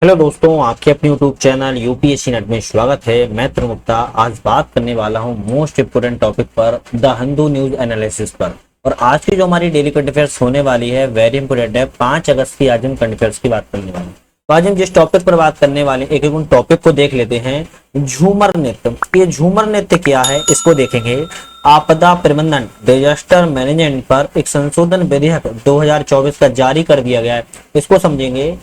Hello दोस्तों, आपके अपने यूट्यूब चैनल यूपीएससी नेट में स्वागत है। मैं तरुण गुप्ता आज बात करने वाला हूं मोस्ट इम्पोर्टेंट टॉपिक पर, द हिंदू न्यूज एनालिसिस पर। और आज की जो हमारी डेली करंट अफेयर्स होने वाली है वेरी इंपोर्टेंट है। 5 अगस्त की आज हम करंट अफेयर्स की बात करने वाले हैं। तो आज हम जिस टॉपिक पर बात करने वाले हैं, एक एक उन टॉपिक को देख लेते हैं। झूमर नृत्य, ये झूमर नृत्य क्या है इसको देखेंगे। आपदा प्रबंधन डिजास्टर मैनेजमेंट पर एक संशोधन विधेयक 2024 का जारी कर दिया गया है, इसको समझेंगे।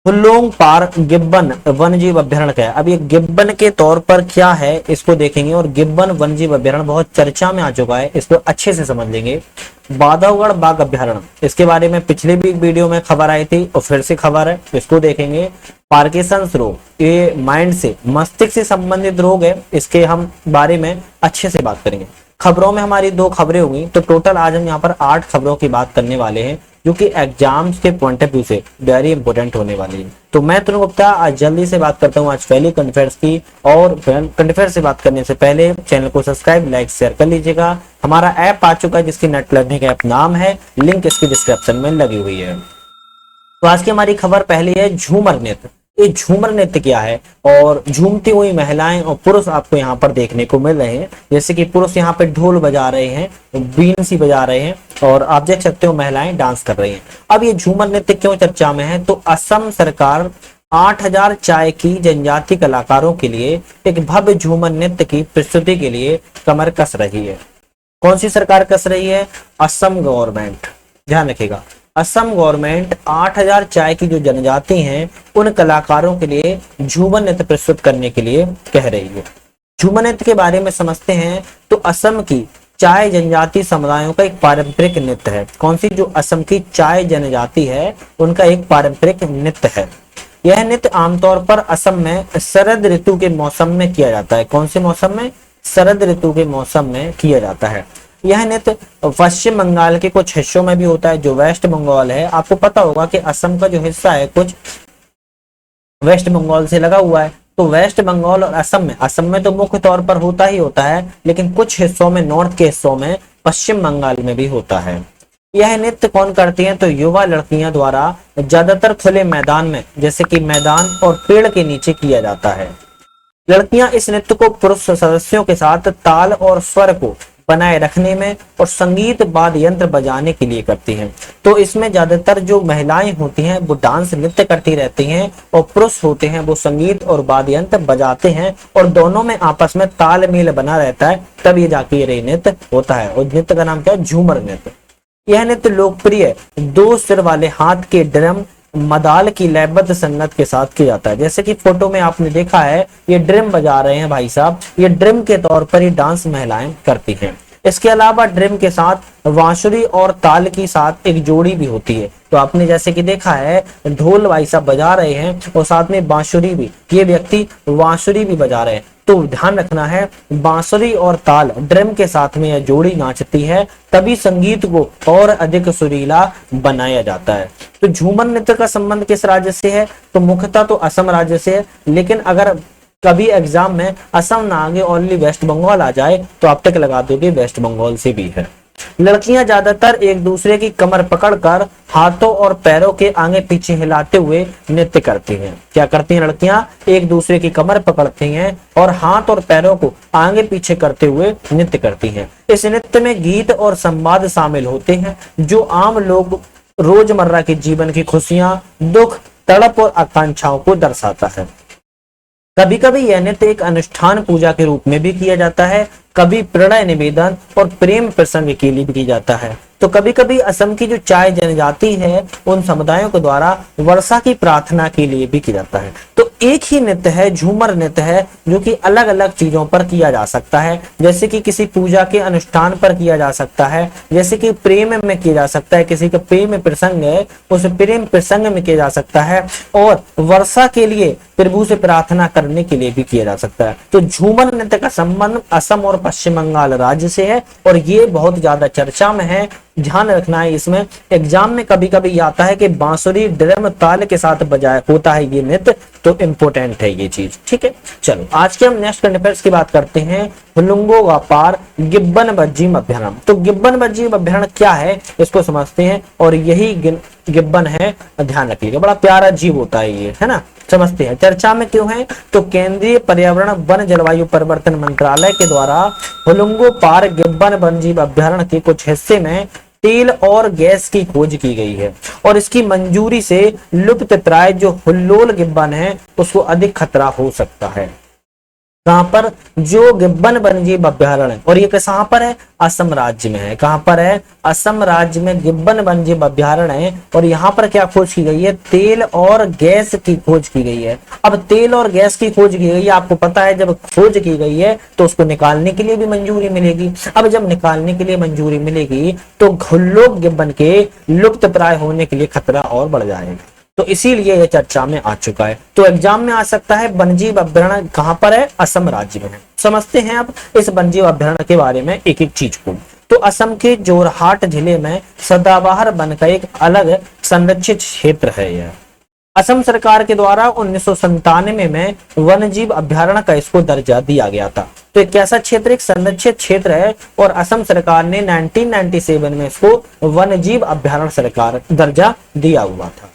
हुल्लोंग पार गिब्बन वन्यजीव अभ्यारण्य क्या है। अब ये गिब्बन के तौर पर क्या है इसको देखेंगे। और गिब्बन वन्यजीव अभ्यारण्य बहुत चर्चा में आ चुका है, इसको अच्छे से समझ लेंगे। बांधवगढ़ बाघ अभ्यारण्य, इसके बारे में पिछले भी एक वीडियो में खबर आई थी और फिर से खबर है, इसको देखेंगे। पार्किंसंस रोग, ये माइंड से मस्तिष्क से संबंधित रोग है, इसके हम बारे में अच्छे से बात करेंगे। खबरों में हमारी 2 खबरें होंगी, तो टोटल आज हम यहाँ पर 8 खबरों की बात करने वाले हैं, जो कि एग्जाम्स के पॉइंट ऑफ व्यू से वेरी इंपॉर्टेंट होने वाली है। तो मैं तरुण गुप्ता आज जल्दी से बात करता हूँ आज पहली करंट अफेयर्स की। और करंट अफेयर्स से बात करने से पहले चैनल को सब्सक्राइब लाइक शेयर कर लीजिएगा। हमारा ऐप आ चुका है जिसकी नेट लर्निंग ऐप नाम है, लिंक इसकी डिस्क्रिप्शन में लगी हुई है। तो आज की हमारी खबर पहली है झूमर नृत्य। ये झूमर नृत्य क्या है और झूमती हुई महिलाएं और पुरुष आपको यहाँ पर देखने को मिल रहे हैं। जैसे कि पुरुष यहाँ पे ढोल बजा रहे हैं, बीन सी बजा रहे हैं, और आप देख सकते हो महिलाएं डांस कर रही हैं। अब ये झूमर नृत्य क्यों चर्चा में है, तो असम सरकार 8000 चाय की जनजाति कलाकारों के लिए एक भव्य झूमर नृत्य की प्रस्तुति के लिए कमर कस रही है। कौन सी सरकार कस रही है? असम गवर्नमेंट। ध्यान रखिएगा, असम गवर्नमेंट 8000 चाय की जो जनजाति हैं उन कलाकारों के लिए झूमर नृत्य प्रस्तुत करने के लिए कह रही है। झूमर नृत्य के बारे में समझते हैं तो असम की चाय जनजाति समुदायों का एक पारंपरिक नृत्य है। कौन सी? जो असम की चाय जनजाति है उनका एक पारंपरिक नृत्य है। यह नृत्य आमतौर पर असम में शरद ऋतु के मौसम में किया जाता है। कौन से मौसम में? शरद ऋतु के मौसम में किया जाता है। यह नृत्य पश्चिम बंगाल के कुछ हिस्सों में भी होता है। जो वेस्ट बंगाल है, आपको पता होगा कि असम का जो हिस्सा है कुछ वेस्ट बंगाल से लगा हुआ है। तो वेस्ट बंगाल और असम में तो मुख्य तौर पर होता ही होता है, लेकिन कुछ हिस्सों में, नॉर्थ के हिस्सों में, पश्चिम बंगाल में भी होता है। यह नृत्य कौन करती हैं? तो युवा लड़कियां द्वारा ज्यादातर खुले मैदान में, जैसे कि मैदान और पेड़ के नीचे किया जाता है। लड़कियां इस नृत्य को पुरुष सदस्यों के साथ ताल और स्वर को बनाए रखने में और संगीत वाद्य यंत्र बजाने के लिए करती हैं। तो इसमें ज्यादातर जो महिलाएं होती हैं वो डांस नृत्य करती रहती हैं, और पुरुष होते हैं वो संगीत और वाद्य यंत्र बजाते हैं, और दोनों में आपस में तालमेल बना रहता है, तब ये जाके ये नृत्य होता है। और नृत्य का नाम क्या है? झूमर नृत्य। यह नृत्य लोकप्रिय 2 सिर वाले हाथ के ड्रम मदाल की लयबद्ध संगत के साथ किया जाता है। जैसे कि फोटो में आपने देखा है, ये ड्रम बजा रहे हैं भाई साहब, ये ड्रम के तौर पर ये डांस महिलाएं करती हैं। इसके अलावा ड्रम के साथ बांसुरी और ताल की साथ एक जोड़ी भी होती है। तो आपने जैसे कि देखा है ढोल भाई साहब बजा रहे हैं और साथ में बांसुरी भी, ये व्यक्ति बांसुरी भी बजा रहे हैं। तो ध्यान रखना है, बांसुरी और ताल ड्रम के साथ में यह जोड़ी नाचती है, तभी संगीत को और अधिक सुरीला बनाया जाता है। तो झूमर नृत्य का संबंध किस राज्य से है? तो मुख्यतः तो असम राज्य से है, लेकिन अगर कभी एग्जाम में असम ना आगे ओनली वेस्ट बंगाल आ जाए तो आप टिक लगा दोगे वेस्ट बंगाल से भी है। लड़कियां ज्यादातर एक दूसरे की कमर पकड़कर हाथों और पैरों के आगे पीछे हिलाते हुए नृत्य करती हैं। क्या करती हैं लड़कियां? एक दूसरे की कमर पकड़ती हैं और हाथ और पैरों को आगे पीछे करते हुए नृत्य करती हैं। इस नृत्य में गीत और संवाद शामिल होते हैं, जो आम लोग रोजमर्रा के जीवन की खुशियां, दुख, तड़प और आकांक्षाओं को दर्शाता है। कभी कभी यह नृत्य एक अनुष्ठान पूजा के रूप में भी किया जाता है, कभी प्रणय निवेदन और प्रेम प्रसंग के लिए भी किया जाता है। तो कभी कभी असम की जो चाय जनजाति है उन समुदायों के द्वारा वर्षा की प्रार्थना के लिए भी किया जाता है। तो एक ही नृत्य है, झूमर नृत्य है, जो कि अलग अलग चीजों पर किया जा सकता है। जैसे कि किसी पूजा के अनुष्ठान पर किया जा सकता है, जैसे कि प्रेम में किया जा सकता है, किसी का प्रेम प्रसंग है उस प्रेम प्रसंग में किया जा सकता है, और वर्षा के लिए प्रभु से प्रार्थना करने के लिए भी किया जा सकता है। तो झूमर नृत्य का संबंध असम और पश्चिम बंगाल राज्य से है, और ये बहुत ज्यादा चर्चा में है। ध्यान रखना है, इसमें एग्जाम में कभी कभी आता है कि बांसुरी ड्रम ताल के साथ बजाया होता है ये नृत्य, तो इंपोर्टेंट है ये चीज। ठीक है, चलो आज के हम नेक्स्ट करंट अफेयर्स की बात करते हैं। हुल्लोंगो पार गिब्बन वन्यजीव अभ्यारण्य। तो गिब्बन वन्यजीव अभ्यारण्य क्या है इसको समझते हैं, और यही गिब्बन है, ध्यान रखिएगा, बड़ा प्यारा जीव होता है ये, है ना। समझते हैं चर्चा में क्यों है। तो केंद्रीय पर्यावरण वन जलवायु परिवर्तन मंत्रालय के द्वारा होलोंगो पार गिब्बन वन्यजीव अभ्यारण्य के कुछ हिस्से में तेल और गैस की खोज की गई है और इसकी मंजूरी से लुप्तप्राय जो हुल्लोल गिब्बन है उसको अधिक खतरा हो सकता है। कहां पर, जो गिब्बन वन्यजीव अभ्यारण्य है और ये कहां पर है, असम राज्य में है। कहां पर है, असम राज्य में गिब्बन वन्यजीव अभ्यारण्य है और यहाँ पर क्या खोज की गई है, तेल और गैस की खोज की गई है। अब तेल और गैस की खोज की गई है, आपको पता है जब खोज की गई है तो उसको निकालने के लिए भी मंजूरी मिलेगी। अब जब निकालने के लिए मंजूरी मिलेगी तो हुल्लोल गिब्बन के लुप्त प्राय होने के लिए खतरा और बढ़ जाएगा, तो इसीलिए यह चर्चा में आ चुका है। तो एग्जाम में आ सकता है वन्यजीव अभ्यारण्य कहां पर है, असम राज्य में है। समझते हैं अब इस वन्यजीव अभ्यारण्य के बारे में एक एक चीज को। तो असम के जोरहाट जिले में सदाबहार वन का एक अलग संरक्षित क्षेत्र है। यह असम सरकार के द्वारा 1997 में वन्यजीव अभ्यारण्य का इसको दर्जा दिया गया था। तो एक कैसा क्षेत्र, एक संरक्षित क्षेत्र है और असम सरकार ने 1997 में इसको वन्यजीव अभ्यारण्य सरकार दर्जा दिया हुआ था।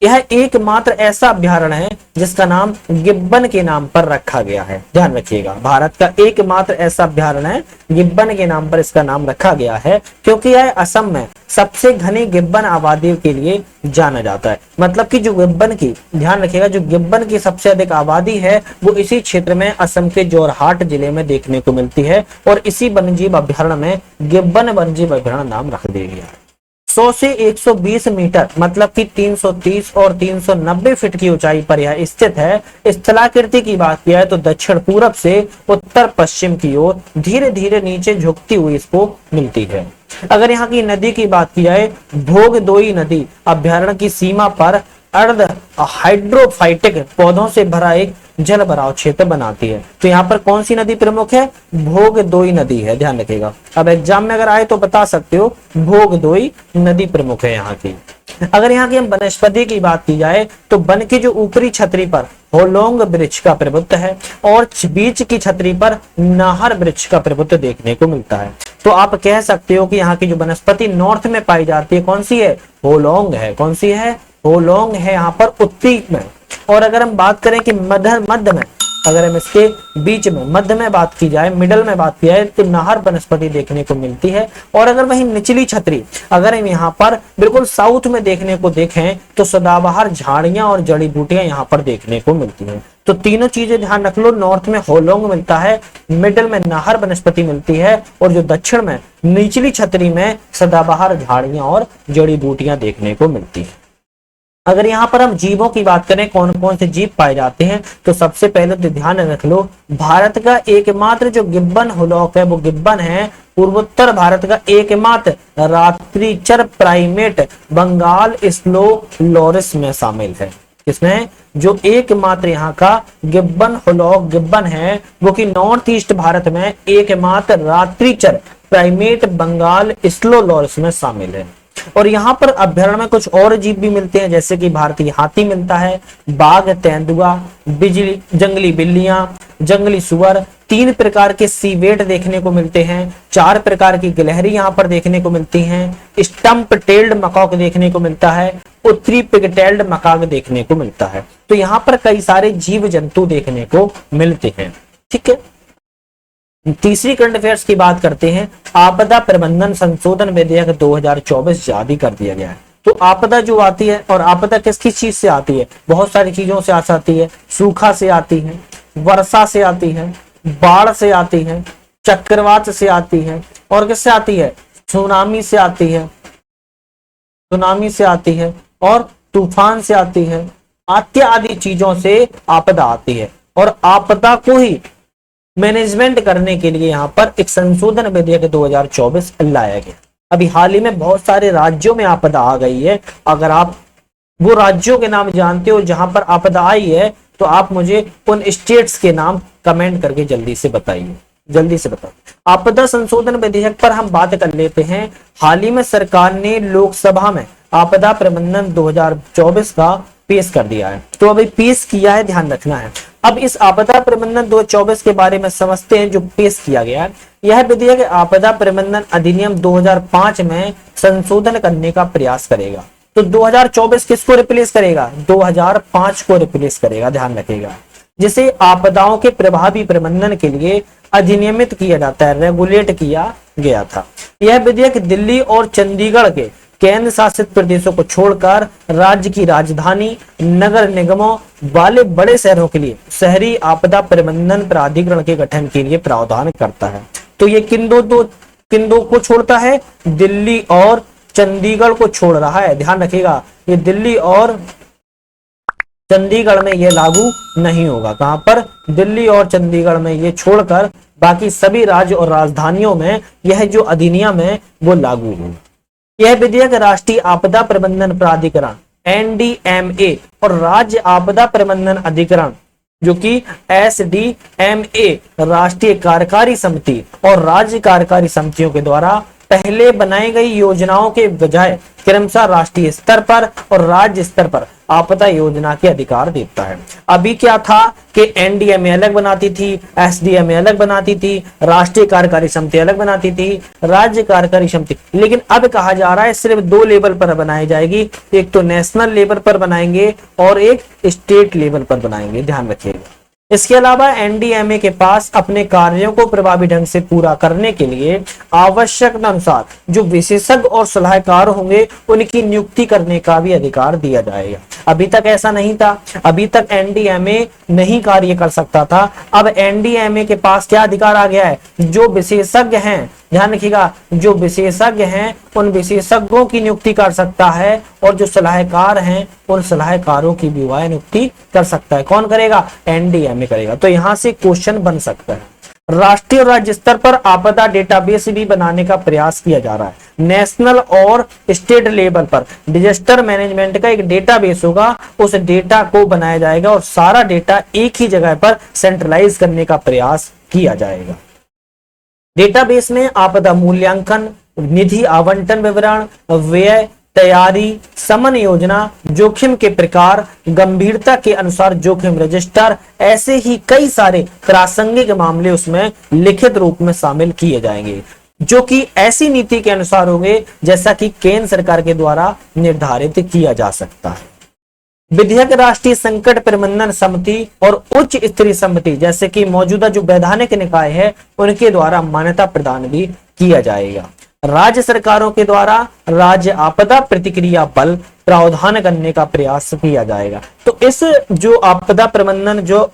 यह एकमात्र ऐसा अभ्यारण्य है जिसका नाम गिब्बन के नाम पर रखा गया है। ध्यान रखिएगा, भारत का एकमात्र ऐसा अभ्यारण्य है, गिब्बन के नाम पर इसका नाम रखा गया है क्योंकि यह असम में सबसे घनी गिब्बन आबादी के लिए जाना जाता है। मतलब कि जो गिब्बन की, ध्यान रखिएगा, जो गिब्बन की सबसे अधिक आबादी है वो इसी क्षेत्र में असम के जोरहाट जिले में देखने को मिलती है और इसी वन्यजीव अभ्यारण्य में गिब्बन वन्यजीव अभ्यारण्य नाम रख दिया गया है। 100 से 120 मीटर मतलब कि 330 और 390 फीट की ऊंचाई पर यह स्थित है। स्थलाकृति की बात किया है तो दक्षिण पूरब से उत्तर पश्चिम की ओर धीरे धीरे नीचे झुकती हुई इसको मिलती है। अगर यहाँ की नदी की बात की जाए, भोगदोई नदी अभ्यारण्य की सीमा पर अर्ध हाइड्रोफाइटिक पौधों से भरा एक जल भराव क्षेत्र बनाती है। तो यहाँ पर कौन सी नदी प्रमुख है, भोगदोई नदी है। ध्यान रखिएगा, अब एग्जाम में अगर आए तो बता सकते हो भोगदोई नदी प्रमुख है यहाँ की। अगर यहाँ की हम वनस्पति की बात की जाए तो वन की जो ऊपरी छतरी पर होलोंग वृक्ष का प्रभुत्व है और बीच की छतरी पर नाहर वृक्ष का प्रभुत्व देखने को मिलता है। तो आप कह सकते हो कि यहाँ की जो वनस्पति नॉर्थ में पाई जाती है कौन सी है, होलोंग है। कौन सी है, होलोंग है यहाँ पर उत्तरी में। और अगर हम बात करें कि मध्य में, अगर हम इसके बीच में मध्य में बात की जाए, मिडल में बात की जाए तो नाहर वनस्पति देखने को मिलती है। और अगर वही निचली छतरी अगर हम यहाँ पर बिल्कुल साउथ में देखने को देखें तो सदाबहार झाड़ियां और जड़ी बूटियां यहाँ पर देखने को मिलती हैं। तो तीनों चीजें ध्यान रख लो, नॉर्थ में होलोंग मिलता है, मिडल में नाहर वनस्पति मिलती है और जो दक्षिण में निचली छतरी में सदाबहार झाड़ियां और जड़ी बूटियां देखने को मिलती है। अगर यहाँ पर हम जीवों की बात करें, कौन कौन से जीव पाए जाते हैं, तो सबसे पहले तो ध्यान रख लो, भारत का एकमात्र जो गिब्बन हुलॉक है वो गिब्बन है। पूर्वोत्तर भारत का एकमात्र रात्रिचर प्राइमेट बंगाल स्लो लॉरिस में शामिल है। किसमें, जो एकमात्र यहाँ का गिब्बन हुलॉक गिब्बन है वो कि नॉर्थ ईस्ट भारत में एकमात्र रात्रिचर प्राइमेट बंगाल स्लो लॉरिस में शामिल है। और यहाँ पर अभ्यारण्य में कुछ और जीव भी मिलते हैं, जैसे कि भारतीय हाथी मिलता है, बाघ, तेंदुआ, जंगली बिल्लियां, जंगली सुअर, 3 प्रकार के सीवेट देखने को मिलते हैं, 4 प्रकार की गिलहरी यहाँ पर देखने को मिलती हैं, स्टम्प टेल्ड मकॉक देखने को मिलता है, उत्तरी पिगटेल्ड मकाक देखने को मिलता है। तो यहाँ पर कई सारे जीव जंतु देखने को मिलते हैं। ठीक है, तीसरी करंट अफेयर्स की बात करते हैं। आपदा प्रबंधन संशोधन विधेयक 2024 जारी कर दिया गया है। तो आपदा जो आती है, और आपदा किस किस चीज से आती है, बहुत सारी चीजों से आ जाती है। सूखा से आती है, वर्षा से आती है, बाढ़ से आती है, चक्रवात से आती है, और किससे आती है, सुनामी से आती है, सुनामी से आती है, और तूफान से आती है। इत्यादि चीजों से आपदा आती है और आपदा को ही मैनेजमेंट करने के लिए यहाँ पर एक संशोधन विधेयक 2024 लाया गया। अभी हाल ही में बहुत सारे राज्यों में आपदा आ गई है। अगर आप वो राज्यों के नाम जानते हो जहां पर आपदा आई है तो आप मुझे उन स्टेट्स के नाम कमेंट करके जल्दी से बताइए, जल्दी से बताइए। आपदा संशोधन विधेयक पर हम बात कर लेते हैं। हाल ही में सरकार ने लोकसभा में आपदा प्रबंधन 2024 का पेश कर दिया है। तो अभी पेश किया है, ध्यान रखना है। अब इस आपदा प्रबंधन 2024 के बारे में समझते हैं जो पेश किया गया है। यह विधेयक आपदा प्रबंधन अधिनियम 2005 में संशोधन करने का प्रयास करेगा। तो 2024 किसको रिप्लेस करेगा? 2005 को रिप्लेस करेगा, ध्यान रखिएगा। जिसे आपदाओं के प्रभावी प्रबंधन के लिए अधिनियमित किया जाता है, रेगुलेट किया गया था। यह विधेयक दिल्ली और चंडीगढ़ के केंद्र शासित प्रदेशों को छोड़कर राज्य की राजधानी, नगर निगमों वाले बड़े शहरों के लिए शहरी आपदा प्रबंधन प्राधिकरण के गठन के लिए प्रावधान करता है। तो ये किन दो को छोड़ता है? दिल्ली और चंडीगढ़ को छोड़ रहा है, ध्यान रखिएगा। ये दिल्ली और चंडीगढ़ में ये लागू नहीं होगा। कहां पर? दिल्ली और चंडीगढ़ में ये छोड़कर बाकी सभी राज्य और राजधानियों में यह जो अधिनियम है वो लागू होगा। यह विधेयक राष्ट्रीय आपदा प्रबंधन प्राधिकरण NDMA और राज्य आपदा प्रबंधन अधिकरण जो कि SDMA राष्ट्रीय कार्यकारी समिति और राज्य कार्यकारी समितियों के द्वारा पहले बनाई गई योजनाओं के बजाय क्रमशः राष्ट्रीय स्तर पर और राज्य स्तर पर आपदा योजना के अधिकार देता है। अभी क्या था कि NDMA अलग बनाती थी, SDMA अलग बनाती थी, राष्ट्रीय कार्यकारी समिति अलग बनाती थी, राज्य कार्यकारी समिति, लेकिन अब कहा जा रहा है सिर्फ 2 लेवल पर बनाई जाएगी। एक तो नेशनल लेवल पर बनाएंगे और एक स्टेट लेवल पर बनाएंगे, ध्यान रखिएगा। इसके अलावा NDMA के पास अपने कार्यों को प्रभावी ढंग से पूरा करने के लिए आवश्यकता अनुसार जो विशेषज्ञ और सलाहकार होंगे उनकी नियुक्ति करने का भी अधिकार दिया जाएगा। अभी तक ऐसा नहीं था, अभी तक NDMA नहीं कार्य कर सकता था। अब NDMA के पास क्या अधिकार आ गया है? जो विशेषज्ञ हैं, ध्यान रखिएगा, जो विशेषज्ञ हैं उन विशेषज्ञों की नियुक्ति कर सकता है और जो सलाहकार हैं उन सलाहकारों की भी वह नियुक्ति कर सकता है। कौन करेगा? NDMA करेगा। तो यहां से क्वेश्चन बन सकता है। राष्ट्रीय और राज्य स्तर पर आपदा डेटाबेस भी बनाने का प्रयास किया जा रहा है। नेशनल और स्टेट लेवल पर डिजास्टर मैनेजमेंट का एक डेटाबेस होगा, उस डेटा को बनाया जाएगा और सारा डेटा एक ही जगह पर सेंट्रलाइज करने का प्रयास किया जाएगा। डेटाबेस में आपदा मूल्यांकन, निधि आवंटन विवरण, व्यय, तैयारी, समन योजना, जोखिम के प्रकार, गंभीरता के अनुसार जोखिम रजिस्टर, ऐसे ही कई सारे प्रासंगिक मामले उसमें लिखित रूप में शामिल किए जाएंगे, जो कि ऐसी नीति के अनुसार होंगे जैसा कि केंद्र सरकार के द्वारा निर्धारित किया जा सकता है। विधेयक राष्ट्रीय संकट प्रबंधन समिति और उच्च स्तरीय समिति जैसे कि मौजूदा जो वैधानिक निकाय है उनके द्वारा मान्यता प्रदान भी किया जाएगा। राज्य सरकारों के द्वारा राज्य आपदा प्रतिक्रिया बल प्रावधान करने का प्रयास किया जाएगा। तो इस जो आपदा प्रबंधन जो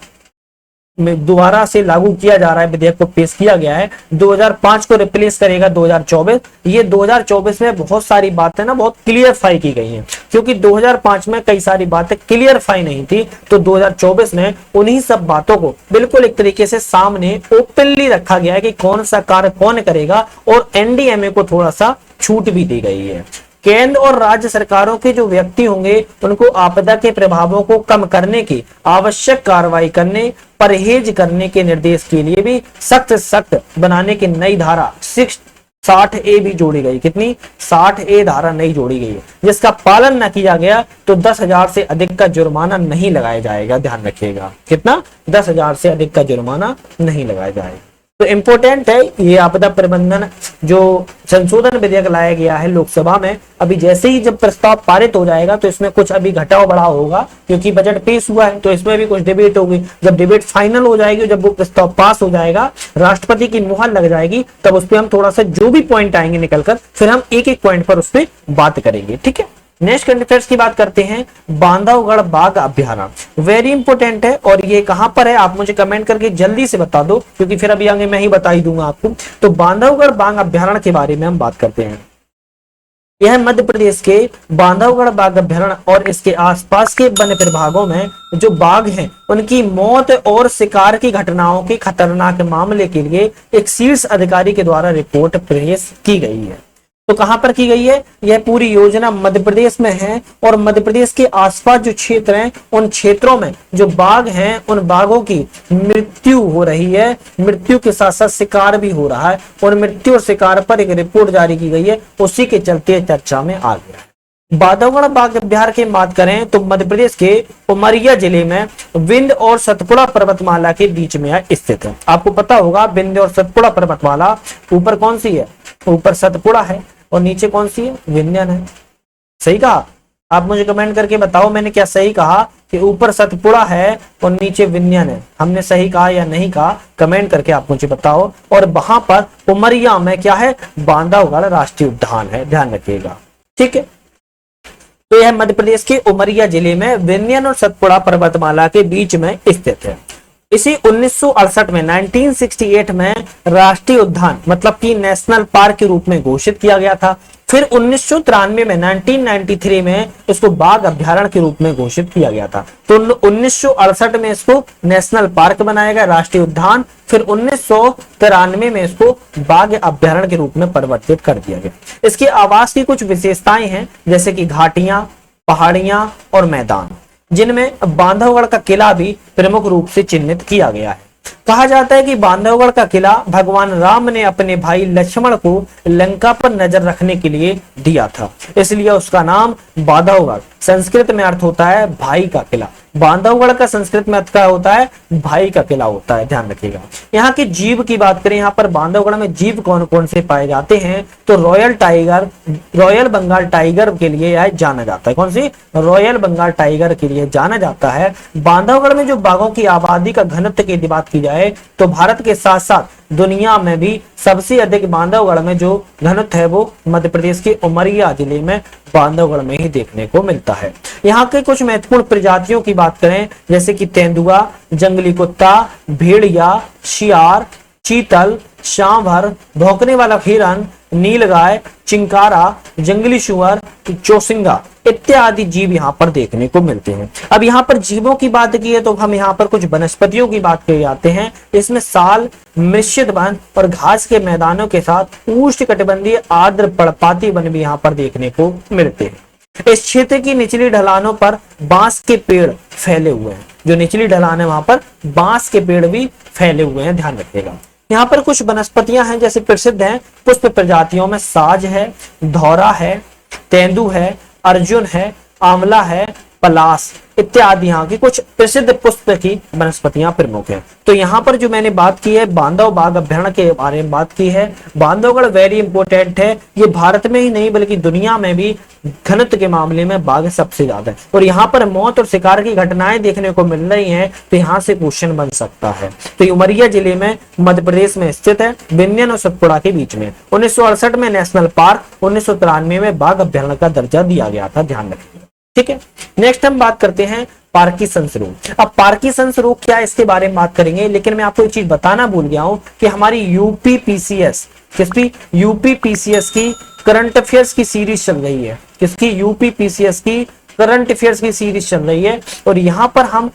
दोबारा से लागू किया जा रहा है, विधेयक को पेश किया गया है, 2005 को रिप्लेस करेगा 2024। ये 2024 में बहुत सारी बातें ना बहुत क्लियरफाई की गई हैं, क्योंकि 2005 में कई सारी बातें क्लियरफाई नहीं थी, तो 2024 में उन्हीं सब बातों को बिल्कुल एक तरीके से सामने ओपनली रखा गया है कि कौन सा कार्य कौन करेगा, और NDMA को थोड़ा सा छूट भी दी गई है। केंद्र और राज्य सरकारों के जो व्यक्ति होंगे उनको आपदा के प्रभावों को कम करने की आवश्यक कार्रवाई करने, परहेज करने के निर्देश के लिए भी सख्त बनाने की नई धारा 60A भी जोड़ी गई। कितनी? 60A धारा नई जोड़ी गई है, जिसका पालन न किया गया तो 10,000 से अधिक का जुर्माना नहीं लगाया जाएगा। ध्यान रखिएगा, कितना? 10,000 से अधिक का जुर्माना नहीं लगाया जाएगा। तो इंपॉर्टेंट है ये आपदा प्रबंधन जो संशोधन विधेयक लाया गया है लोकसभा में। अभी जैसे ही जब प्रस्ताव पारित हो जाएगा तो इसमें कुछ अभी घटाव बढ़ाव होगा, क्योंकि बजट पेश हुआ है तो इसमें भी कुछ डिबेट होगी। जब डिबेट फाइनल हो जाएगी, जब वो प्रस्ताव पास हो जाएगा, राष्ट्रपति की मुहर लग जाएगी, तब उस पर हम थोड़ा सा जो भी पॉइंट आएंगे निकलकर फिर हम एक एक पॉइंट पर उस पर बात करेंगे। ठीक है, नेक्स्ट करंट अफेयर्स की बात करते हैं। बांधवगढ़ बाघ अभ्यारण्य वेरी इंपोर्टेंट है, और ये कहां पर है आप मुझे कमेंट करके जल्दी से बता दो, क्योंकि फिर अभी आगे मैं ही बता ही दूंगा आपको। तो बांधवगढ़ बाघ अभ्यारण्य के बारे में हम बात करते हैं। यह मध्य प्रदेश के बांधवगढ़ बाघ अभ्यारण्य और इसके आसपास के वन प्रभागों में जो बाघ हैं उनकी मौत और शिकार की घटनाओं के खतरनाक मामले के लिए एक शीर्ष अधिकारी के द्वारा रिपोर्ट पेश की गई है। तो कहां पर की गई है? यह पूरी योजना मध्य प्रदेश में है, और मध्य प्रदेश के आसपास जो क्षेत्र हैं उन क्षेत्रों में जो बाघ हैं उन बाघों की मृत्यु हो रही है, मृत्यु के साथ साथ शिकार भी हो रहा है, और मृत्यु और शिकार पर एक रिपोर्ट जारी की गई है, उसी के चलते चर्चा में आ गया है। बांधवगढ़ बाघ अभ्यारण्य की बात करें तो मध्य प्रदेश के उमरिया जिले में विंध्य और सतपुड़ा पर्वतमाला के बीच में स्थित है। आपको पता होगा विंध्य और सतपुड़ा पर्वतमाला ऊपर कौन सी है? ऊपर सतपुड़ा है और नीचे कौन सी है? विंध्य है। सही कहा, आप मुझे कमेंट करके बताओ मैंने क्या सही कहा कि ऊपर सतपुड़ा है और नीचे विंध्यान है, हमने सही कहा या नहीं कहा, कमेंट करके आप मुझे बताओ। और वहां पर उमरिया में क्या है, बांधवगढ़ राष्ट्रीय उद्यान है, ध्यान रखिएगा, ठीक है। तो यह मध्य प्रदेश के उमरिया जिले में विंध्यान और सतपुड़ा पर्वतमाला के बीच में स्थित है। इसी 1968 में 1968 में राष्ट्रीय उद्यान मतलब कि नेशनल पार्क के रूप में घोषित किया गया था। फिर 1993 में 1993 में इसको बाघ अभ्यारण्य के रूप में घोषित किया गया था। तो 1968 में इसको नेशनल पार्क बनाया गया, राष्ट्रीय उद्यान। फिर 1993 में इसको बाघ अभ्यारण्य के रूप में परिवर्तित कर दिया गया। इसके आवास की कुछ विशेषताएं हैं, जैसे कि घाटियां, पहाड़ियां और मैदान, जिनमें बांधवगढ़ का किला भी प्रमुख रूप से चिन्हित किया गया है। कहा जाता है कि बांधवगढ़ का किला भगवान राम ने अपने भाई लक्ष्मण को लंका पर नजर रखने के लिए दिया था, इसलिए उसका नाम बांधवगढ़ संस्कृत में अर्थ होता है भाई का किला। बांधवगढ़ का संस्कृत में अर्थ क्या होता है, भाई का किला होता है, ध्यान रखिएगा। यहाँ के जीव की बात करें, यहाँ पर बांधवगढ़ में जीव कौन कौन से पाए जाते हैं, तो royal tiger, royal Bengal tiger के लिए यह जाना जाता है। कौन सी, रॉयल बंगाल टाइगर के लिए जाना जाता है। बांधवगढ़ में जो बाघों की आबादी का घनत्व की बात की जाए तो भारत के साथ साथ दुनिया में भी सबसे अधिक बांधवगढ़ में जो घनत्व है वो मध्य प्रदेश के उमरिया जिले में बांधवगढ़ में ही देखने को मिलता है। यहाँ के कुछ महत्वपूर्ण प्रजातियों की बात करें, जैसे कि तेंदुआ, जंगली कुत्ता, भेड़िया, शियार, चीतल, सांभर, भौंकने वाला हिरन, नीलगाय, चिंकारा, जंगली सुअर, चौसिंगा इत्यादि जीव यहाँ पर देखने को मिलते हैं। अब यहाँ पर जीवों की बात की है तो हम यहाँ पर कुछ वनस्पतियों की बात कर जाते हैं। इसमें साल, मिश्रित वन और घास के मैदानों के साथ उष्णकटिबंधीय आर्द्र पर्णपाती वन भी यहाँ पर देखने को मिलते हैं। इस क्षेत्र की निचली ढलानों पर बांस के पेड़ फैले हुए हैं, जो निचली ढलान है वहां पर बांस के पेड़ भी फैले हुए हैं, ध्यान रखिएगा। यहाँ पर कुछ वनस्पतियां हैं जैसे प्रसिद्ध हैं पुष्प प्रजातियों में साज है, धौरा है, तेंदु है, अर्जुन है, आंवला है, पलास इत्यादि यहाँ की कुछ प्रसिद्ध पुष्प की वनस्पतियां प्रमुख हैं। तो यहाँ पर जो मैंने बात की है बांधव बाघ अभ्यारण्य के बारे में बात की है। बांधवगढ़ वेरी इंपोर्टेंट है, ये भारत में ही नहीं बल्कि दुनिया में भी घनत्व के मामले में बाघ सबसे ज्यादा है। और यहाँ पर मौत और शिकार की घटनाएं देखने को मिल रही हैं, तो यहाँ से क्वेश्चन बन सकता है। तो ये उमरिया जिले में मध्य प्रदेश में स्थित है, विंध्यान और सतपुड़ा के बीच में। 1968 में नेशनल पार्क, 1993 में बाघ अभ्यारण्य का दर्जा दिया गया था, ध्यान रखिएगा, ठीक है। नेक्स्ट हम बात करते हैं पार्किंसंस रोग। अब पार्किंसंस रोग क्या है इसके बारे में बात करेंगे, लेकिन मैं आपको एक चीज बताना भूल गया हूं कि हमारी यूपीपीसीएस, किसकी, यूपीपीसीएस की करंट अफेयर्स की सीरीज चल रही है। किसकी, यूपीपीसीएस की करंट अफेयर्स की सीरीज चल रही है। और यहां पर हम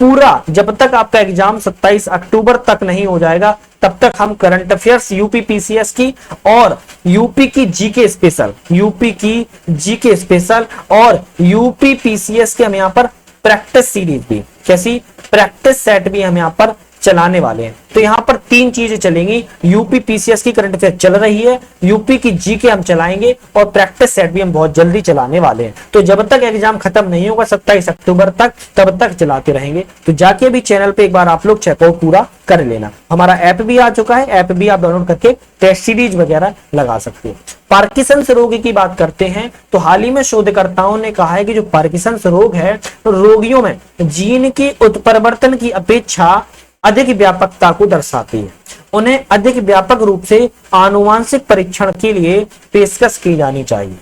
पूरा, जब तक आपका एग्जाम 27 अक्टूबर तक नहीं हो जाएगा तब तक हम करंट अफेयर्स यूपीपीसीएस की और यूपी की जीके स्पेशल, यूपी की जीके स्पेशल और यूपीपीसीएस के हम यहाँ पर प्रैक्टिस सीरीज भी, कैसी, प्रैक्टिस सेट भी हम यहाँ पर चलाने वाले हैं। तो यहाँ पर तीन चीजें चलेंगी, यूपी पीसीएस की करंट अफेयर चल रही है, यूपी की जीके हम चलाएंगे और प्रैक्टिस सेट भी हम बहुत जल्दी चलाने वाले हैं। तो जब तक एग्जाम खत्म नहीं होगा 27 अक्टूबर तक, तब तक चलाते रहेंगे। तो जाके भी चैनल पे एक बार आप लोग चेकआउट पूरा कर लेना। हमारा ऐप भी आ चुका है, ऐप भी आप डाउनलोड करके टेस्ट सीरीज वगैरह लगा सकते हो। पार्किंसंस रोग की बात करते हैं तो हाल ही में शोधकर्ताओं ने कहा है कि जो पार्किंसंस रोग है, रोगियों में जीन के उत्परिवर्तन की अपेक्षा अधिक व्यापकता को दर्शाती है। उन्हें अधिक व्यापक रूप से आनुवांशिक परीक्षण के लिए पेशकश की जानी चाहिए।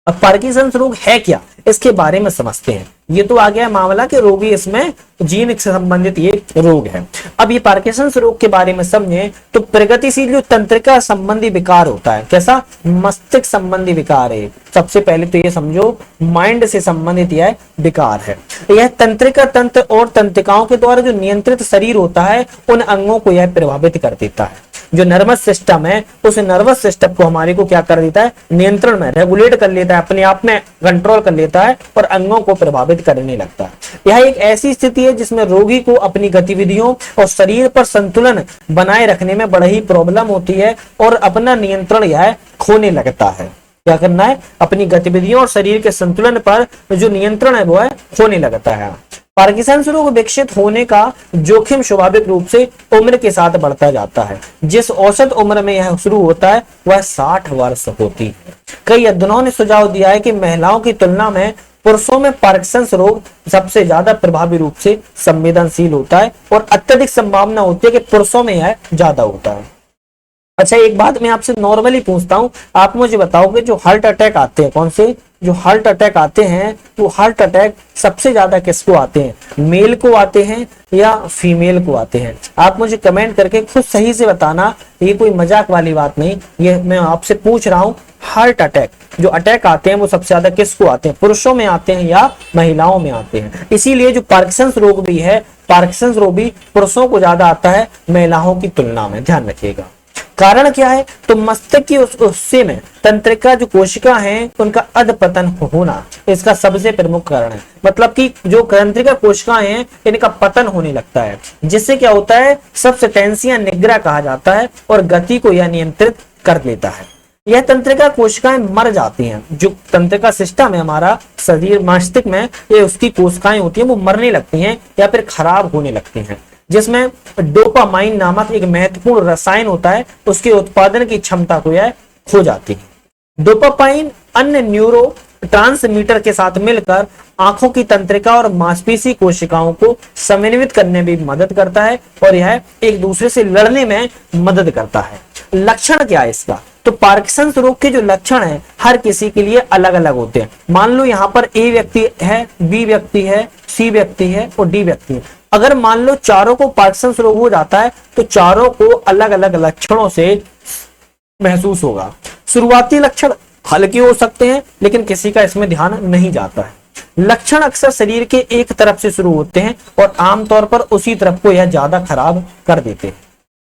अब पार्किंसंस रोग है क्या, इसके बारे में समझते हैं। ये तो आ गया मामला कि रोगी इसमें जीन से संबंधित ये रोग है। अब ये पार्किंसंस रोग के बारे में समझें तो प्रगतिशील जो तंत्रिका संबंधी विकार होता है, कैसा, मस्तिष्क संबंधी विकार है। सबसे पहले तो ये समझो माइंड से संबंधित यह विकार है। यह तंत्रिका तंत्र और तंत्रिकाओं के द्वारा जो नियंत्रित शरीर होता है उन अंगों को यह प्रभावित कर देता है। जो नर्वस सिस्टम है उस नर्वस सिस्टम को हमारे को क्या कर देता है, नियंत्रण में, रेगुलेट कर लेता है, अपने आप में कंट्रोल कर लेता है और अंगों को प्रभावित करने लगता है। यह एक ऐसी स्थिति है जिसमें रोगी को अपनी गतिविधियों और शरीर पर संतुलन बनाए रखने में बड़ी ही प्रॉब्लम होती है और अपना नियंत्रण यह खोने लगता है। क्या करना है, अपनी गतिविधियों और शरीर के संतुलन पर जो नियंत्रण है वो है खोने लगता है। पार्किंसंस रोग विकसित होने का जोखिम स्वाभाविक रूप से उम्र के साथ बढ़ता जाता है। जिस औसत उम्र में यह शुरू होता है वह 60 वर्ष होती है। कई अध्ययनों ने सुझाव दिया है कि महिलाओं की तुलना में पुरुषों में पार्किंसंस रोग सबसे ज्यादा प्रभावी रूप से संवेदनशील होता है और अत्यधिक संभावना होती है कि पुरुषों में यह ज्यादा होता है। अच्छा, एक बात मैं आपसे नॉर्मली पूछता हूं, आप मुझे बताओगे जो हार्ट अटैक आते हैं, कौन से जो हार्ट अटैक आते हैं, वो हार्ट अटैक सबसे ज्यादा किसको आते हैं, मेल को आते हैं या फीमेल को आते हैं? आप मुझे कमेंट करके खुद सही से बताना, ये कोई मजाक वाली बात नहीं, ये मैं आपसे पूछ रहा हूं। हार्ट अटैक जो अटैक आते हैं वो सबसे ज्यादा किसको आते हैं, पुरुषों में आते हैं या महिलाओं में आते हैं? इसीलिए जो पार्किंसंस रोग भी है, पार्किंसंस रोग भी पुरुषों को ज्यादा आता है महिलाओं की तुलना में, ध्यान रखिएगा। कारण क्या है, तो मस्तिष्क की उस हिस्से में तंत्रिका जो कोशिका हैं उनका अधपतन होना इसका सबसे प्रमुख कारण है। मतलब कि जो तंत्रिका कोशिकाएं हैं इनका पतन होने लगता है, जिससे क्या होता है, सब्सटेंसिया निग्रा कहा जाता है और गति को यह नियंत्रित कर लेता है। यह तंत्रिका कोशिकाएं मर जाती हैं। जो तंत्रिका सिस्टम है हमारा शरीर मस्तिष्क में, ये उसकी कोशिकाएं होती हैं वो मरने लगती हैं या फिर खराब होने लगती हैं, जिसमें डोपामाइन नामक एक महत्वपूर्ण रसायन होता है, उसके उत्पादन की क्षमता को यह खो जाती है। डोपामाइन अन्य न्यूरो ट्रांसमीटर के साथ मिलकर आंखों की तंत्रिका और मांसपेशी कोशिकाओं को समन्वित करने में भी मदद करता है और यह एक दूसरे से लड़ने में मदद करता है। लक्षण क्या है इसका, तो पार्किंसंस रोग के जो लक्षण है हर किसी के लिए अलग अलग होते हैं। मान लो यहाँ पर ए व्यक्ति है, बी व्यक्ति है, सी व्यक्ति है और डी व्यक्ति है। अगर मान लो चारों को पार्किंसंस रोग हो जाता है तो चारों को अलग अलग लक्षणों से महसूस होगा। शुरुआती लक्षण हल्के हो सकते हैं लेकिन किसी का इसमें ध्यान नहीं जाता है। लक्षण अक्सर शरीर के एक तरफ से शुरू होते हैं और आमतौर पर उसी तरफ को यह ज्यादा खराब कर देते हैं।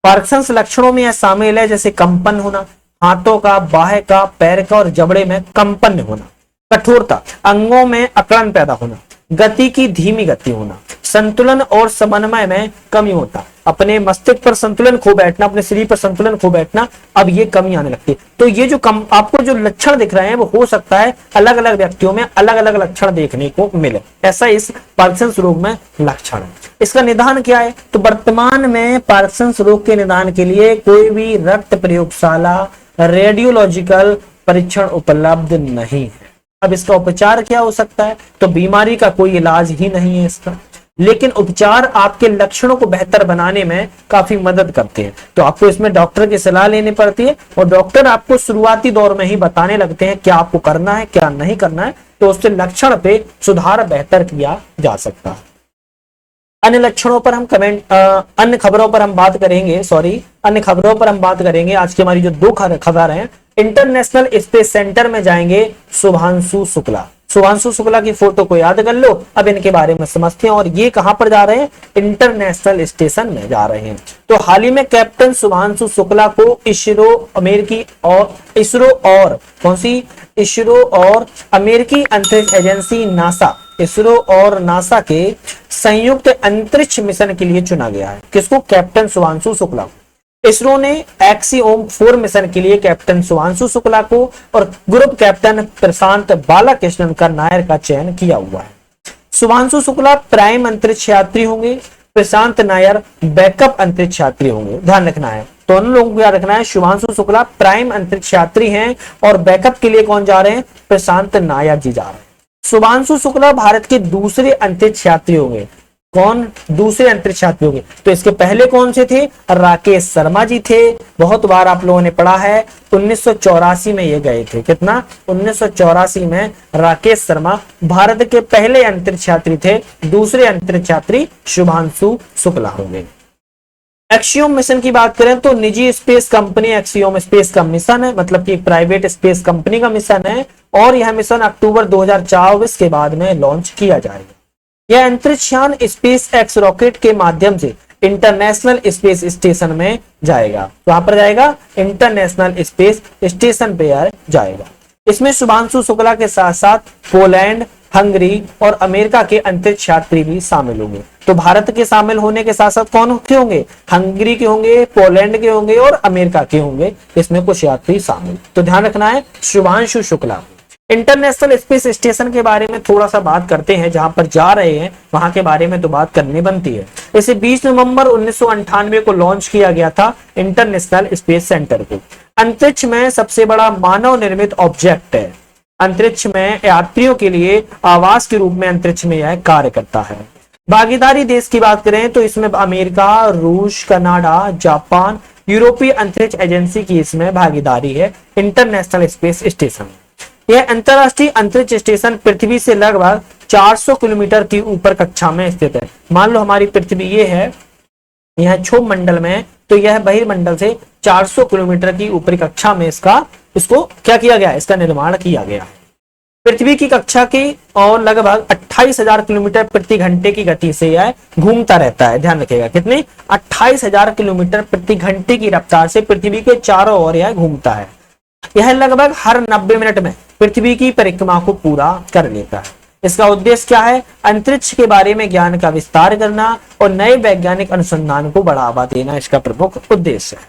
पार्किंसंस लक्षणों में यह शामिल है जैसे कंपन होना, हाथों का, बाहें का, पैर का और जबड़े में कंपन होना, कठोरता, अंगों में अकड़न पैदा होना, गति की धीमी गति होना, संतुलन और समन्वय में कमी होता, अपने मस्तिष्क पर संतुलन खो बैठना, अपने शरीर पर संतुलन खो बैठना, अब ये कमी आने लगती है। तो ये जो आपको जो लक्षण दिख रहे हैं वो हो सकता है अलग अलग व्यक्तियों में अलग अलग लक्षण देखने को मिले। ऐसा इस पार्किंसंस रोग में लक्षण है। इसका निदान क्या है, तो वर्तमान में पार्किंसंस रोग के निदान के लिए कोई भी रक्त प्रयोगशाला, रेडियोलॉजिकल परीक्षण उपलब्ध नहीं है। अब इसका उपचार क्या हो सकता है, तो बीमारी का कोई इलाज ही नहीं है इसका, लेकिन उपचार आपके लक्षणों को बेहतर बनाने में काफी मदद करते हैं। तो आपको इसमें डॉक्टर की सलाह लेनी पड़ती है और डॉक्टर आपको शुरुआती दौर में ही बताने लगते हैं क्या आपको करना है क्या नहीं करना है, तो उससे लक्षण पे सुधार बेहतर किया जा सकता है। अन्य लक्षणों पर हम अन्य खबरों पर हम बात करेंगे, अन्य खबरों पर हम बात करेंगे। आज की हमारी जो दो खबर हैं, इंटरनेशनल स्पेस सेंटर में जाएंगे शुभांशु शुक्ला। शुभांशु शुक्ला की फोटो को याद कर लो, अब इनके बारे में समझते हैं। और ये कहां पर जा रहे हैं, इंटरनेशनल स्टेशन में जा रहे हैं। तो हाल ही में कैप्टन शुभांशु शुक्ला को इसरो और अमेरिकी अंतरिक्ष एजेंसी नासा, इसरो और नासा के संयुक्त अंतरिक्ष मिशन के लिए चुना गया है। किसको, कैप्टन शुभांशु शुक्ला। इसरो ने एक्सियोम 4 मिशन के लिए कैप्टन शुभांशु शुक्ला को और ग्रुप कैप्टन प्रशांत बालाकृष्णन का नायर का चयन किया हुआ है। शुभांशु शुक्ला प्राइम अंतरिक्ष यात्री होंगे, प्रशांत नायर बैकअप अंतरिक्ष यात्री होंगे। ध्यान रखना है, दोनों लोगों को याद रखना है। शुभांशु शुक्ला प्राइम अंतरिक्ष यात्री हैं और बैकअप के लिए कौन जा रहे हैं, प्रशांत नायर जी जा रहे हैं। शुभांशु शुक्ला भारत के दूसरे अंतरिक्ष यात्री होंगे। कौन दूसरे अंतरिक्ष यात्री होंगे, तो इसके पहले कौन से थे, राकेश शर्मा जी थे। बहुत बार आप लोगों ने पढ़ा है, 1984 में ये गए थे। कितना, 1984 में राकेश शर्मा भारत के पहले अंतरिक्ष यात्री थे। दूसरे अंतरिक्ष यात्री शुभांशु शुक्ला होंगे। एक्सियोम मिशन की बात करें तो निजी स्पेस कंपनी एक्सियोम स्पेस का मिशन है, मतलब कि एक प्राइवेट स्पेस कंपनी का मिशन है और यह मिशन अक्टूबर 2024 के बाद में लॉन्च किया जाएगा। यह अंतरिक्ष यान स्पेस एक्स रॉकेट के माध्यम से इंटरनेशनल स्पेस स्टेशन में जाएगा। वहां पर जाएगा, इंटरनेशनल स्पेस स्टेशन पे जाएगा। इसमें शुभांशु शुक्ला के साथ साथ पोलैंड, हंगरी और अमेरिका के अंतरिक्ष यात्री भी शामिल होंगे। तो भारत के शामिल होने के साथ साथ कौन के होंगे, हंगरी के होंगे, पोलैंड के होंगे और अमेरिका के होंगे। इसमें कुछ यात्री शामिल, तो ध्यान रखना है Shubhanshu Shukla. International space station के बारे में थोड़ा सा बात करते हैं, जहां पर जा रहे हैं वहां के बारे में तो बात करनी बनती है। इसे 20 नवंबर 1998 को लॉन्च किया गया था इंटरनेशनल स्पेस सेंटर को। अंतरिक्ष में सबसे बड़ा मानव निर्मित ऑब्जेक्ट है। अंतरिक्ष में यात्रियों के लिए आवास के रूप में अंतरिक्ष में यह कार्य करता है। भागीदारी देश की बात करें तो इसमें अमेरिका, रूस, कनाडा, जापान, यूरोपीय अंतरिक्ष एजेंसी की इसमें भागीदारी है इंटरनेशनल स्पेस स्टेशन। यह अंतरराष्ट्रीय अंतरिक्ष स्टेशन पृथ्वी से लगभग 400 किलोमीटर की ऊपर कक्षा में स्थित है। मान लो हमारी पृथ्वी ये है, यह क्षोभ मंडल में, तो यह बहिर्मंडल से 400 किलोमीटर की ऊपरी कक्षा में इसको क्या किया गया, इसका निर्माण किया गया है। पृथ्वी की कक्षा की और लगभग 28,000 किलोमीटर प्रति घंटे की गति से यह घूमता रहता है। ध्यान रखिएगा, कितने, 28,000 किलोमीटर प्रति घंटे की रफ्तार से पृथ्वी के चारों ओर यह घूमता है। यह लगभग हर 90 मिनट में पृथ्वी की परिक्रमा को पूरा कर लेता है। इसका उद्देश्य क्या है, अंतरिक्ष के बारे में ज्ञान का विस्तार करना और नए वैज्ञानिक अनुसंधान को बढ़ावा देना इसका प्रमुख उद्देश्य है।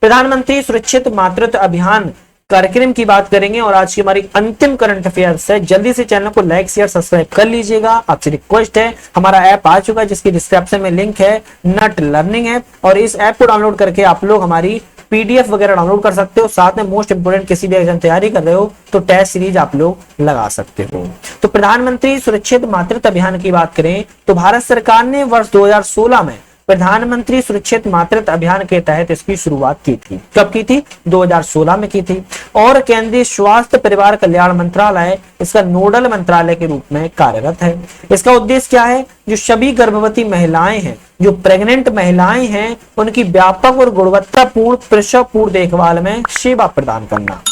प्रधानमंत्री सुरक्षित मातृत्व अभियान कार्यक्रम की बात करेंगे और आज की हमारी अंतिम करंट अफेयर्स है। जल्दी से चैनल को लाइक शेयर सब्सक्राइब कर लीजिएगा। आपसे रिक्वेस्ट है, हमारा ऐप आ चुका है जिसकी डिस्क्रिप्शन में लिंक है, नट लर्निंग ऐप, और इस ऐप को डाउनलोड करके आप लोग हमारी पीडीएफ वगैरह डाउनलोड कर सकते हो। साथ में मोस्ट इंपोर्टेंट किसी भी एग्जाम तैयारी कर रहे हो तो टेस्ट सीरीज आप लोग लगा सकते हो। तो प्रधानमंत्री सुरक्षित मातृत्व अभियान की बात करें तो भारत सरकार ने वर्ष 2016 में प्रधानमंत्री सुरक्षित मातृत्व अभियान के तहत इसकी शुरुआत की थी। कब की थी, 2016 में की थी। और केंद्रीय स्वास्थ्य परिवार कल्याण मंत्रालय इसका नोडल मंत्रालय के रूप में कार्यरत है। इसका उद्देश्य क्या है, जो सभी गर्भवती महिलाएं हैं, जो प्रेग्नेंट महिलाएं हैं, उनकी व्यापक और गुणवत्तापूर्ण प्रसव पूर्व देखभाल में सेवा प्रदान करना।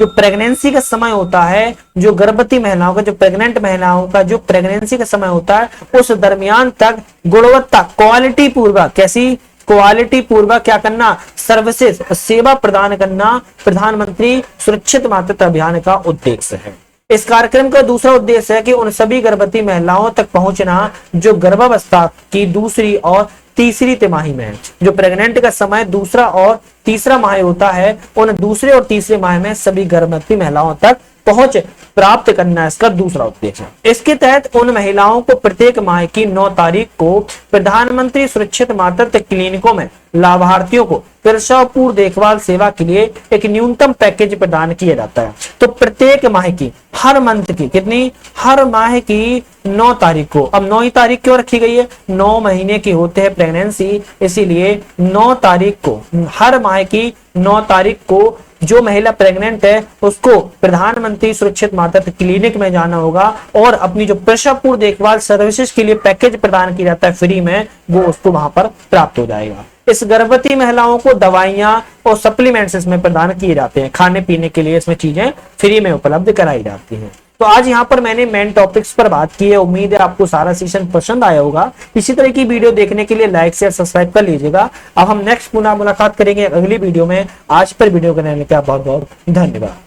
जो प्रेगनेंसी का समय होता है, जो गर्भवती महिलाओं का, जो प्रेग्नेंट महिलाओं का जो प्रेगनेंसी का समय होता है, उस दरमियान तक गुणवत्ता क्वालिटी पूर्वक, कैसी क्वालिटी पूर्वक क्या करना, सर्विसेज सेवा प्रदान करना प्रधानमंत्री सुरक्षित मातृत्व अभियान का उद्देश्य है। इस कार्यक्रम का दूसरा उद्देश्य है कि उन सभी गर्भवती महिलाओं तक पहुंचना जो गर्भावस्था की दूसरी और तीसरी तिमाही में है। जो प्रेग्नेंट का समय दूसरा और तीसरा माह होता है, उन दूसरे और तीसरे माह में सभी गर्भवती महिलाओं तक पहुंच प्राप्त करना इसका दूसरा उद्देश्य है। इसके तहत उन महिलाओं को प्रत्येक माह की 9 तारीख को प्रधानमंत्री सुरक्षित मातृत्व क्लिनिकों में लाभार्थियों को प्रसव पूर्व देखभाल सेवा के लिए एक न्यूनतम पैकेज प्रदान किया जाता है। तो प्रत्येक माह की, हर मंथ की, कितनी, हर माह की 9 तारीख को, अब 9 तारीख क्यों रखी गई है, 9 महीने की होते हैं प्रेगनेंसी, इसीलिए 9 तारीख को, हर माह की 9 तारीख को जो महिला प्रेग्नेंट है उसको प्रधानमंत्री सुरक्षित मातृत्व क्लिनिक में जाना होगा और अपनी जो प्रसव पूर्व देखभाल सर्विसेज के लिए पैकेज प्रदान किया जाता है फ्री में, वो उसको वहां पर प्राप्त हो जाएगा। इस गर्भवती महिलाओं को दवाइयां और सप्लीमेंट्स इसमें प्रदान किए जाते हैं, खाने पीने के लिए इसमें चीजें फ्री में उपलब्ध कराई जाती हैं। तो आज यहाँ पर मैंने मेन टॉपिक्स पर बात की है। उम्मीद है आपको सारा सेशन पसंद आया होगा। इसी तरह की वीडियो देखने के लिए लाइक शेयर सब्सक्राइब कर लीजिएगा। अब हम नेक्स्ट पुनः मुलाकात करेंगे अगली वीडियो में। आज पर वीडियो बनाने का बहुत बहुत धन्यवाद।